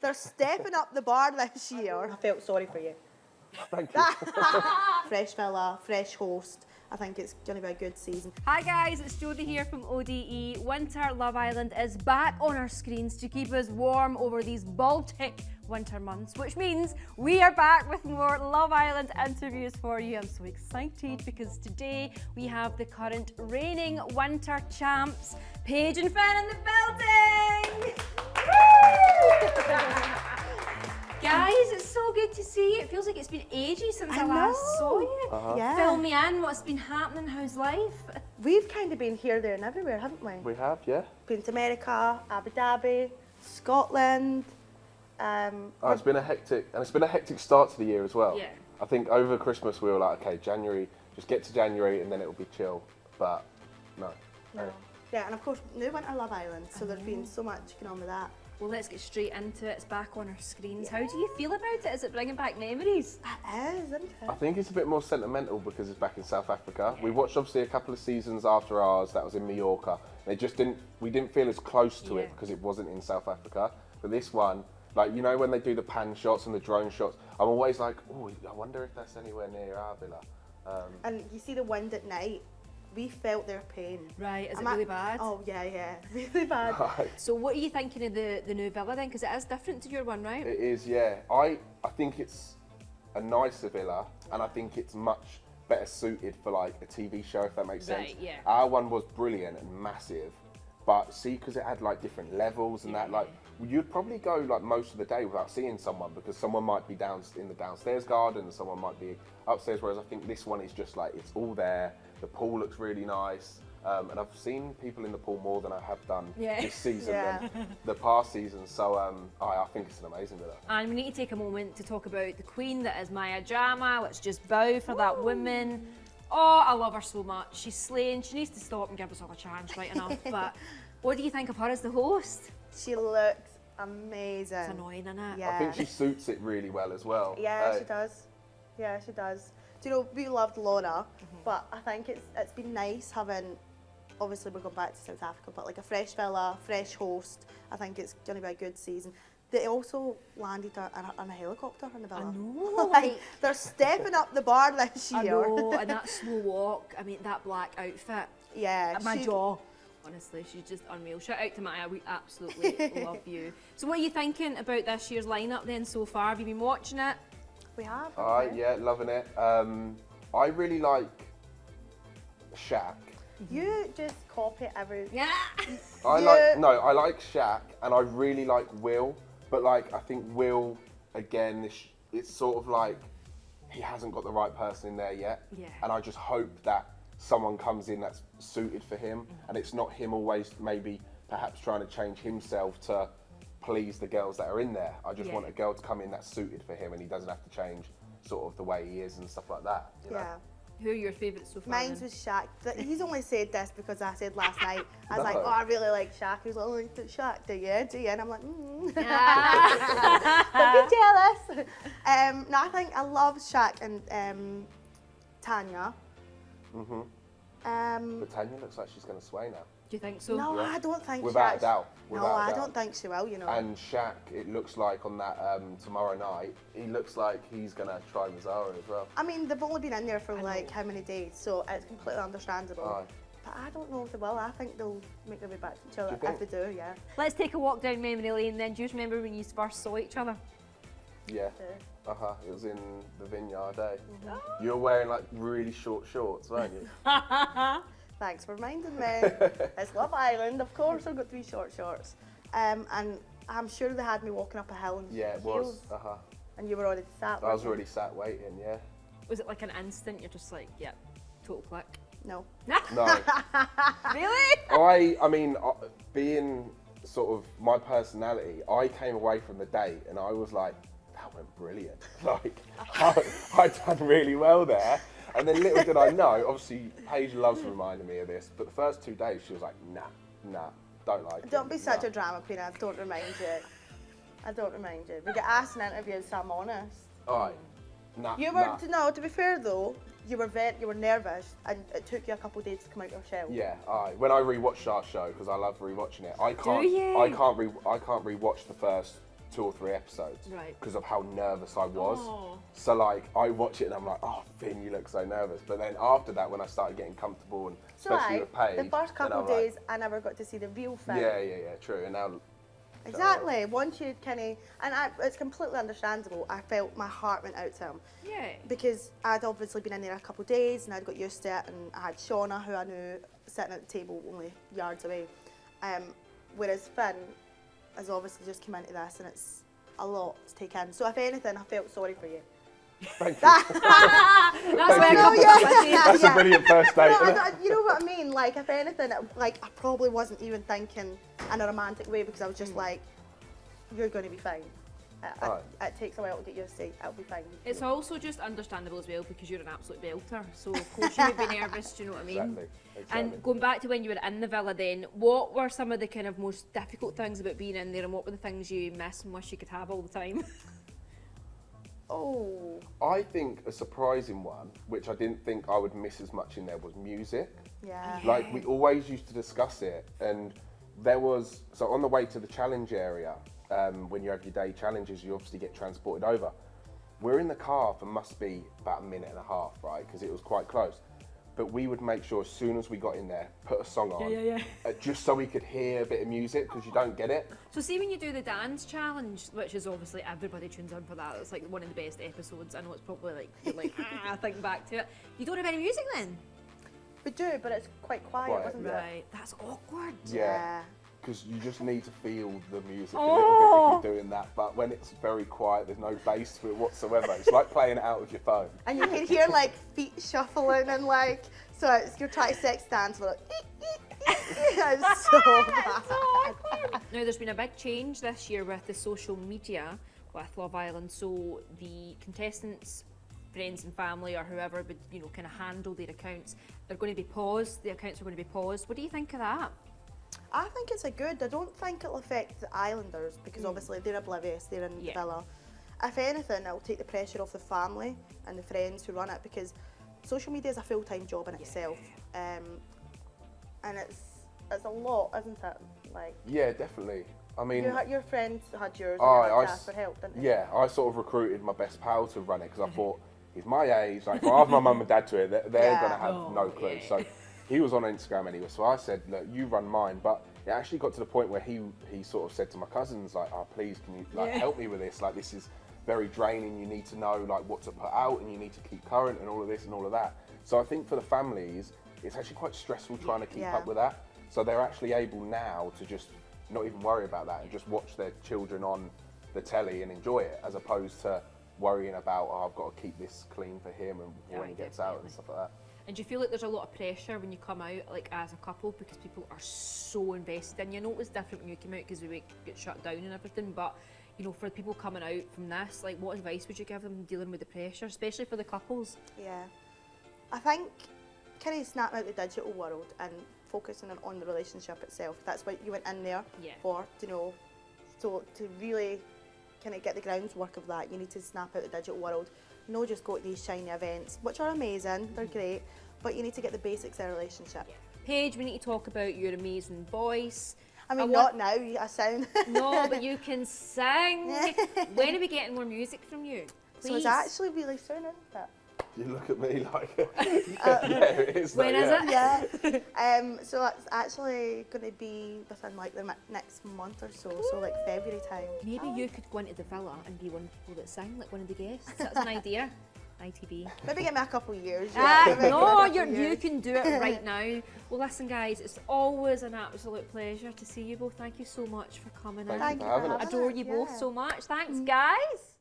They're stepping up the bar this year. I felt sorry for you. Thank you. Fresh villa, fresh host. I think it's going to be a good season. Hi guys, it's Jodie here from ODE. Winter Love Island is back on our screens to keep us warm over these Baltic winter months, which means we are back with more Love Island interviews for you. I'm so excited because today we have the current reigning winter champs, Paige and Finn in the building! Guys, it's so good to see you. It feels like it's been ages since I last saw you. Yeah. Fill me in, what's been happening, how's life? We've kind of been here, there and everywhere, haven't we? We have, yeah. Been to America, Abu Dhabi, Scotland. It's been a hectic start to the year as well. Yeah. I think over Christmas we were like, okay, January, just get to January and then it'll be chill. But no. Yeah, and of course, new Winter Love Island, so there's been so much going on with that. Well, let's get straight into it. It's back on our screens. How do you feel about it? Is it bringing back memories? It is, isn't it? I think it's a bit more sentimental because it's back in South Africa. We watched obviously a couple of seasons after ours, that was in Mallorca. And we didn't feel as close to it because it wasn't in South Africa. But this one, like, you know, when they do the pan shots and the drone shots, I'm always like, oh, I wonder if that's anywhere near our villa. And you see the wind at night, we felt their pain. Right, is it really bad? Oh, yeah, really bad. So what are you thinking of the new villa then? Because it is different to your one, right? It is, yeah. I think it's a nicer villa and I think it's much better suited for like a TV show, if that makes sense. Right, yeah. Our one was brilliant and massive, but see, because it had like different levels and that, like, you'd probably go like most of the day without seeing someone because someone might be down in the downstairs garden and someone might be upstairs, whereas I think this one is just like, it's all there. The pool looks really nice, and I've seen people in the pool more than I have done this season than the past season, so I think it's an amazing villa. And we need to take a moment to talk about the queen that is Maya Jama. Let's just bow for that woman. Oh, I love her so much. She's slaying. She needs to stop and give us all a chance, right enough. But what do you think of her as the host? She looks amazing. It's annoying, isn't it? Yeah. I think she suits it really well as well. Yeah, she does. Yeah, she does. Do you know, we loved Laura, but I think it's been nice having, obviously we're going back to South Africa, but like a fresh villa, fresh host. I think it's going to be a good season. They also landed on a helicopter in the villa. I know. Like, they're stepping up the bar this year. I know, and that slow walk, I mean, that black outfit. Yeah. My jaw. Honestly, she's just unreal. Shout out to Maya, we absolutely love you. So what are you thinking about this year's lineup then so far? Have you been watching it? We have. Yeah, loving it. I really like Shaq. You just copy every. Yeah. I like Shaq, and I really like Will, but like I think Will, again, it's sort of like he hasn't got the right person in there yet. Yeah. And I just hope that someone comes in that's suited for him, and it's not him always maybe perhaps trying to change himself to please the girls that are in there. I just want a girl to come in that's suited for him and he doesn't have to change sort of the way he is and stuff like that. You know? Who are your favourites so far? Mine was Shaq. He's only said this because I said last night, I was like, oh, I really like Shaq. He was like, oh, you like Shaq, do you? And I'm like, don't be jealous. No, I think I love Shaq and Tanya. But Tanya looks like she's going to sway now. Do you think so? No, I don't think Without Shaq. a doubt. I don't think she will, you know. And Shaq, it looks like on that tomorrow night, he looks like he's going to try Mazzara as well. I mean, they've only been in there for like how many days, so it's completely understandable. Aye. But I don't know if they will. I think they'll make their way back to each other if they do, yeah. Let's take a walk down memory lane then. Do you remember when you first saw each other? Yeah. It was in the vineyard, eh? You were wearing like really short shorts, weren't you? Thanks for reminding me. It's Love Island, of course I've got 3 short shorts. And I'm sure they had me walking up a hill in Yeah, heels. it was. And you were already sat. I was already sat waiting, yeah. Was it like an instant, you're just like, yeah, total click? No. No. Really? I mean, being sort of my personality, I came away from the date and I was like, that went brilliant. Like, I done really well there. And then little did I know, obviously Paige loves reminding me of this, but the first 2 days she was like, nah, don't like it. Don't be such a drama queen, I don't remind you. We get asked in interviews, so I'm honest. Alright. You were, to be fair though, you were nervous and it took you a couple of days to come out your shell. Yeah, when I rewatched our show, because I love rewatching it, I can't rewatch the first 2 or 3 episodes Right. because of how nervous I was. Oh. So like I watch it and I'm like, oh Finn, you look so nervous. But then after that, when I started getting comfortable and So especially with Paige, the first then couple I'm of like, days, I never got to see the real Finn. yeah, true. And now Exactly. Once you it's completely understandable. I felt my heart went out to him. Yeah. Because I'd obviously been in there a couple of days and I'd got used to it, and I had Shauna, who I knew, sitting at the table only yards away. Whereas Finn has obviously just come into this and it's a lot to take in. So if anything, I felt sorry for you. thank you. That's why I you. come That's a brilliant first date. No, isn't it? you know what I mean? Like, if anything, like, I probably wasn't even thinking in a romantic way, because I was just like, you're going to be fine. It takes a while to get used to. It'll be fine. It's also just understandable as well because you're an absolute belter. So of course you would be nervous, do you know what I mean? Exactly. And going back to when you were in the villa then, what were some of the kind of most difficult things about being in there, and what were the things you miss and wish you could have all the time? Oh. I think a surprising one, which I didn't think I would miss as much in there, was music. Yeah. Like, we always used to discuss it, and there was, so on the way to the challenge area, when you have your day challenges, you obviously get transported over. We're in the car for must be about a minute and a half, right? Because it was quite close. But we would make sure as soon as we got in there, put a song on, just so we could hear a bit of music, because you don't get it. So see when you do the dance challenge, which is obviously everybody tunes in for that, it's like one of the best episodes. I know it's probably like, you're like, thinking back to it. You don't have any music then? We do, but it's quite quiet, wasn't it? Right, that's awkward. Yeah. Because you just need to feel the music a Oh. little bit if you're doing that. But when it's very quiet, there's no bass to it whatsoever. It's like playing it out with your phone. And you can hear like feet shuffling and like, so it's your tri-sex dance, like, it's so bad. Now there's been a big change this year with the social media with Love Island, so the contestants, friends and family or whoever would, you know, kind of handle their accounts, they're going to be paused, the accounts are going to be paused. What do you think of that? I think it's a good. I don't think it'll affect the Islanders, because obviously they're oblivious, they're in the villa. If anything, it'll take the pressure off the family and the friends who run it, because social media is a full-time job in itself. And it's a lot, isn't it? Like, Yeah, definitely. I mean, your friends had yours I- and you had I to s- ask for help, didn't you? yeah, I sort of recruited my best pal to run it, because I thought, he's my age, like if I ask my mum and dad to it, they're Yeah. going to have no clue. So he was on Instagram anyway, so I said, look, you run mine. But it actually got to the point where he sort of said to my cousins, like, oh, please, can you like help me with this? Like, this is very draining. You need to know like what to put out, and you need to keep current and all of this and all of that. So I think for the families, it's actually quite stressful trying to keep up with that. So they're actually able now to just not even worry about that and just watch their children on the telly and enjoy it, as opposed to worrying about, oh, I've got to keep this clean for him and when he gets out and stuff like that. And do you feel like there's a lot of pressure when you come out, like as a couple, because people are so invested in you? I know it was different when you came out because we get shut down and everything, but you know, for people coming out from this, like what advice would you give them dealing with the pressure, especially for the couples? Yeah. I think kind of snap out the digital world and focusing on the relationship itself. That's what you went in there for, you know. So to really kind of get the groundwork of that, you need to snap out the digital world. No, just go to these shiny events, which are amazing, they're great, but you need to get the basics of a relationship. Paige, we need to talk about your amazing voice. I mean, not now, I sound... No, but you can sing. When are we getting more music from you? Please. So it's actually really soon, isn't it? You look at me like, yeah, it is. When is it? Yeah. So it's actually going to be within like the next month or so, so like February time. Maybe you could go into the villa and be one of the people that sing, like one of the guests. That's an idea. ITV. Maybe give me a couple of years. No, you can do it right now. Well, listen, guys, it's always an absolute pleasure to see you both. Thank you so much for coming in. Thank you for having us. Adore you both so much. Thanks, guys.